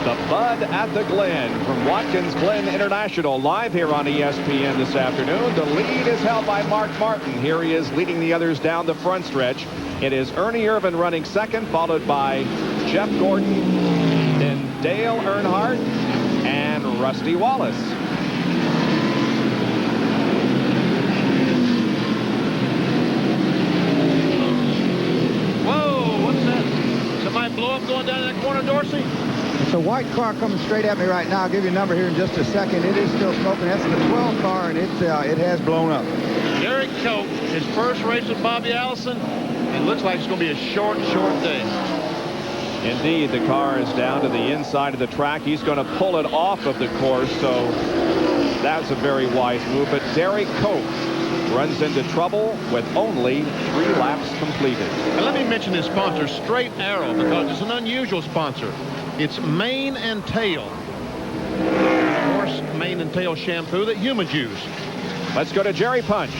The Bud at the Glen from Watkins Glen International, live here on ESPN this afternoon. The lead is held by Mark Martin. Here he is leading the others down the front stretch. It is Ernie Irvan running second, followed by Jeff Gordon, then Dale Earnhardt, and Rusty Wallace. Whoa, what's that? Somebody blow up going down that corner, Dorsey? It's a white car coming straight at me right now. I'll give you a number here in just a second. It is still smoking. That's the 12 car, and it has blown up. Derek Cope, his first race with Bobby Allison. It looks like it's going to be a short day. Indeed, the car is down to the inside of the track. He's going to pull it off of the course, so that's a very wise move. But Derek Cope runs into trouble with only 3 laps completed. And let me mention his sponsor, Straight Arrow, because it's an unusual sponsor. It's mane and tail. Horse mane and tail shampoo that humans use. Let's go to Jerry Punch.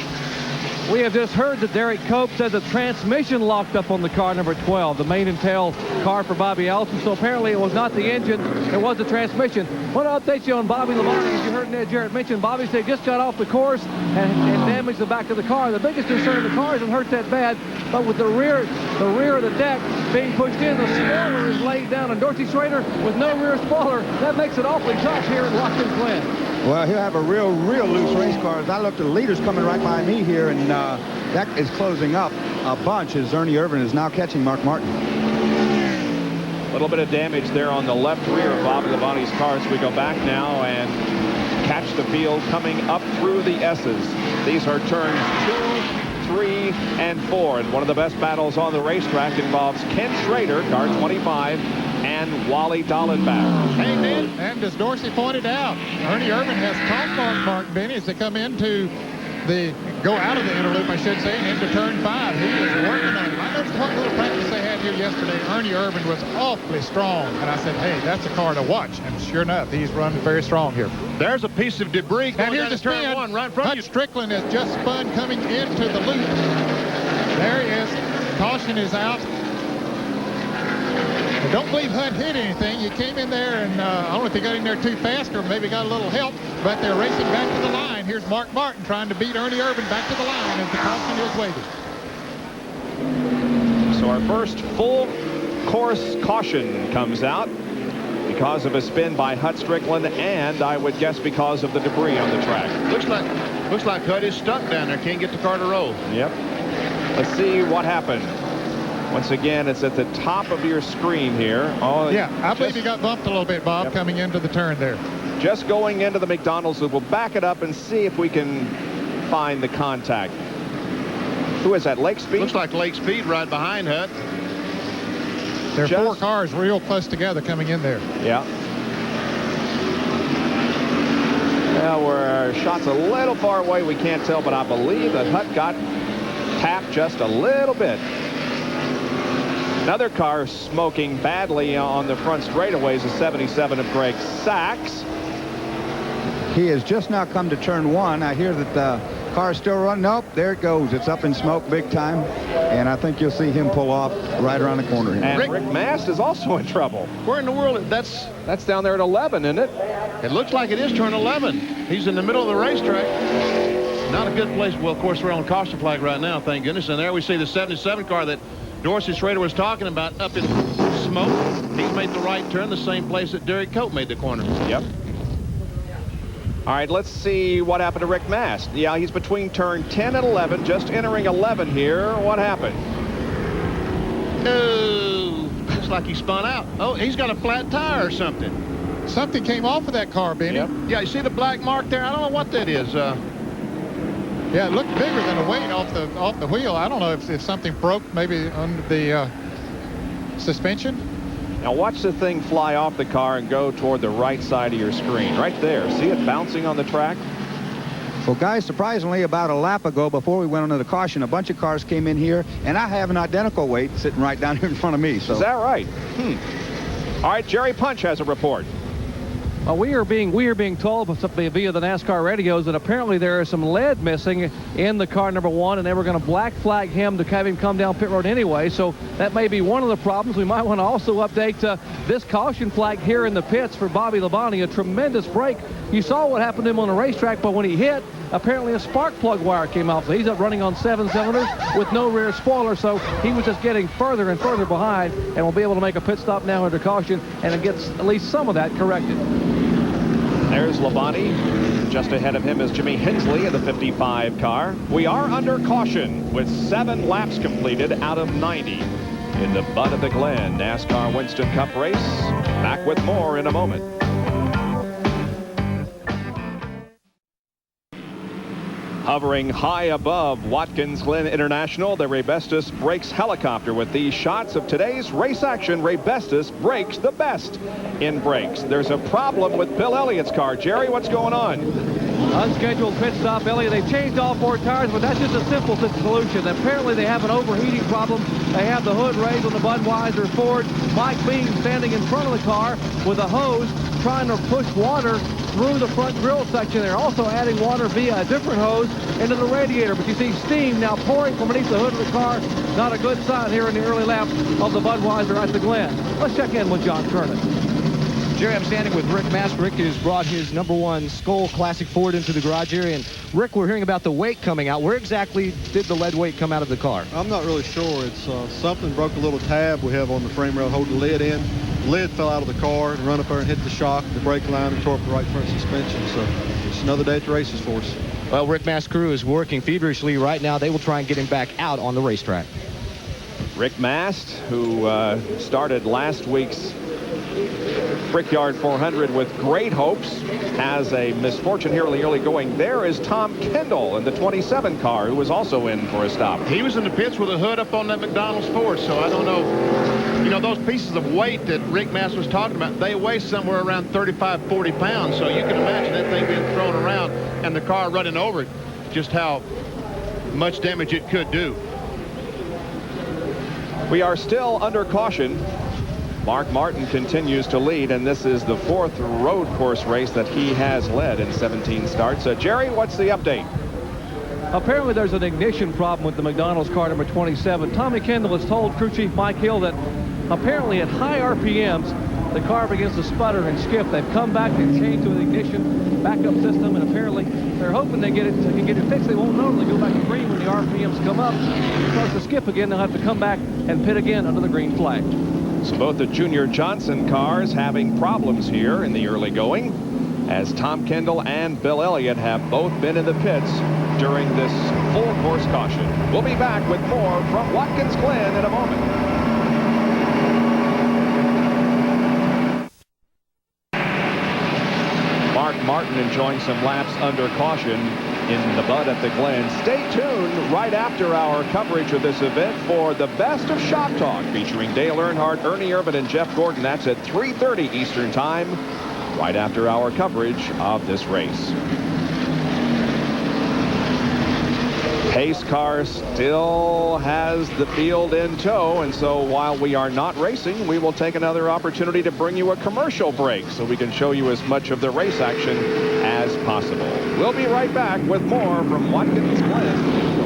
We have just heard that Derek Cope said the transmission locked up on the car number 12, the mane and tail car for Bobby Allison. So apparently it was not the engine, it was the transmission. I want to update you on Bobby Labonte. As you heard Ned Jarrett mention, Bobby said just got off the course and damaged the back of the car. The biggest concern of the car isn't hurt that bad, but with the rear of the deck being pushed in, the spoiler is laid down. And Dorsey Schrader with no rear spoiler, that makes it awfully tough here at Watkins Glen. Well, he'll have a real loose race car. As I look, the leader's coming right by me here, and that is closing up a bunch as Ernie Irvan is now catching Mark Martin. A little bit of damage there on the left rear of Bobby Labonte's car as we go back now and catch the field coming up through the S's. These are turns 2, 3, and 4. And one of the best battles on the racetrack involves Ken Schrader, car 25, and Wally Dallenbach. Hey, Ned, and as Dorsey pointed out, Ernie Irvan has talked on Mark Benny as they come into go out of the interloop, I should say, and into turn 5. He is working on it. I noticed what little practice they had here yesterday. Ernie Irvan was awfully strong, and I said, hey, that's a car to watch. And sure enough, he's running very strong here. There's a piece of debris going down to turn 1 right in front of you. Hut Sticklin has just spun coming into the loop. There he is. Caution is out. I don't believe Hut hit anything. He came in there, and I don't know if he got in there too fast or maybe got a little help, but they're racing back to the line. Here's Mark Martin trying to beat Ernie Irvan back to the line as the caution is waiting. So our first full course caution comes out because of a spin by Hut Sticklin, and I would guess because of the debris on the track. Looks like Hut is stuck down there. Can't get the car to roll. Yep. Let's see what happened. Once again, it's at the top of your screen here. Oh, yeah, I believe he got bumped a little bit, Bob, coming into the turn there. Just going into the McDonald's loop. We'll back it up and see if we can find the contact. Who is that, Lake Speed? Looks like Lake Speed right behind Hut. There are 4 cars real close together coming in there. Yeah. Well, our shot's a little far away. We can't tell, but I believe that Hut got tapped just a little bit. Another car smoking badly on the front straightaways, a 77 of Greg Sachs. He has just now come to turn 1. I hear that the car is still running. Nope, there it goes. It's up in smoke big time. And I think you'll see him pull off right around the corner here. And Rick Mast is also in trouble. Where in the world? That's down there at 11, isn't it? It looks like it is turn 11. He's in the middle of the racetrack. Not a good place. Well, of course, we're on caution flag right now, thank goodness. And there we see the 77 car that Dorsey Schrader was talking about up in smoke. He's made the right turn, the same place that Derek Cope made the corner. Yep. All right, let's see what happened to Rick Mast. Yeah, he's between turn 10 and 11, just entering 11 here. What happened? Oh, looks like he spun out. Oh, he's got a flat tire or something. Something came off of that car, Benny. Yep. Yeah, you see the black mark there? I don't know what that is. Yeah, it looked bigger than a weight off the wheel. I don't know if something broke maybe under the suspension. Now watch the thing fly off the car and go toward the right side of your screen. Right there. See it bouncing on the track? Well, guys, surprisingly, about a lap ago, before we went under the caution, a bunch of cars came in here, and I have an identical weight sitting right down here in front of me. So. Is that right? All right, Jerry Punch has a report. Well, we are being told via the NASCAR radios that apparently there is some lead missing in the car number 1, and they were going to black flag him to have him come down pit road anyway. So that may be one of the problems. We might want to also update this caution flag here in the pits for Bobby Labonte. A tremendous break. You saw what happened to him on the racetrack, but when he hit, apparently a spark plug wire came off. So he's up running on 7 cylinders with no rear spoiler. So he was just getting further and further behind, and will be able to make a pit stop now under caution, and it gets at least some of that corrected. There's Labonte. Just ahead of him is Jimmy Hensley in the 55 car. We are under caution with 7 laps completed out of 90 in the Bud of the Glen NASCAR Winston Cup race. Back with more in a moment. Hovering high above Watkins Glen International, the Raybestos Brakes helicopter. With these shots of today's race action, Raybestos breaks the best in brakes. There's a problem with Bill Elliott's car. Jerry, what's going on? Unscheduled pit stop, Elliott. They've changed all 4 tires, but that's just a simple solution. Apparently they have an overheating problem. They have the hood raised on the Budweiser Ford. Mike Bean standing in front of the car with a hose trying to push water through the front grill section. They're also adding water via a different hose into the radiator, but you see steam now pouring from beneath the hood of the car. Not a good sign here in the early laps of the Budweiser at the Glen. Let's check in with John Kernan. Jerry, I'm standing with Rick Mast. Rick has brought his number 1 Skoal Classic Ford into the garage area. And Rick, we're hearing about the weight coming out. Where exactly did the lead weight come out of the car? I'm not really sure. It's something broke a little tab we have on the frame rail holding the lid in. The lid fell out of the car and run up there and hit the shock, the brake line, and tore up the right front suspension. So it's another day at the races for us. Well, Rick Mast's crew is working feverishly right now. They will try and get him back out on the racetrack. Rick Mast, who started last week's Brickyard 400 with great hopes, has a misfortune here in the early going. There is Tom Kendall in the 27 car, who was also in for a stop. He was in the pits with a hood up on that McDonald's Ford, so I don't know. You know, those pieces of weight that Rick Mast was talking about, they weigh somewhere around 35, 40 pounds, so you can imagine that thing being thrown around and the car running over it, just how much damage it could do. We are still under caution. Mark Martin continues to lead, and this is the 4th road course race that he has led in 17 starts. Jerry, what's the update? Apparently there's an ignition problem with the McDonald's car number 27. Tommy Kendall has told crew chief Mike Hill that apparently at high RPMs, the car begins to sputter and skip. They've come back and changed to an ignition backup system, and apparently they're hoping they can get it fixed. They won't normally go back to green when the RPMs come up. It starts to skip again. They'll have to come back and pit again under the green flag. So both the Junior Johnson cars having problems here in the early going, as Tom Kendall and Bill Elliott have both been in the pits during this full course caution. We'll be back with more from Watkins Glen in a moment. Mark Martin enjoying some laps under caution in the Bud at the Glen. Stay tuned right after our coverage of this event for the Best of Shop Talk featuring Dale Earnhardt, Ernie Irvan, and Jeff Gordon. That's at 3:30 Eastern Time, right after our coverage of this race. Pace car still has the field in tow, and so while we are not racing, we will take another opportunity to bring you a commercial break so we can show you as much of the race action as possible. We'll be right back with more from Watkins Glen.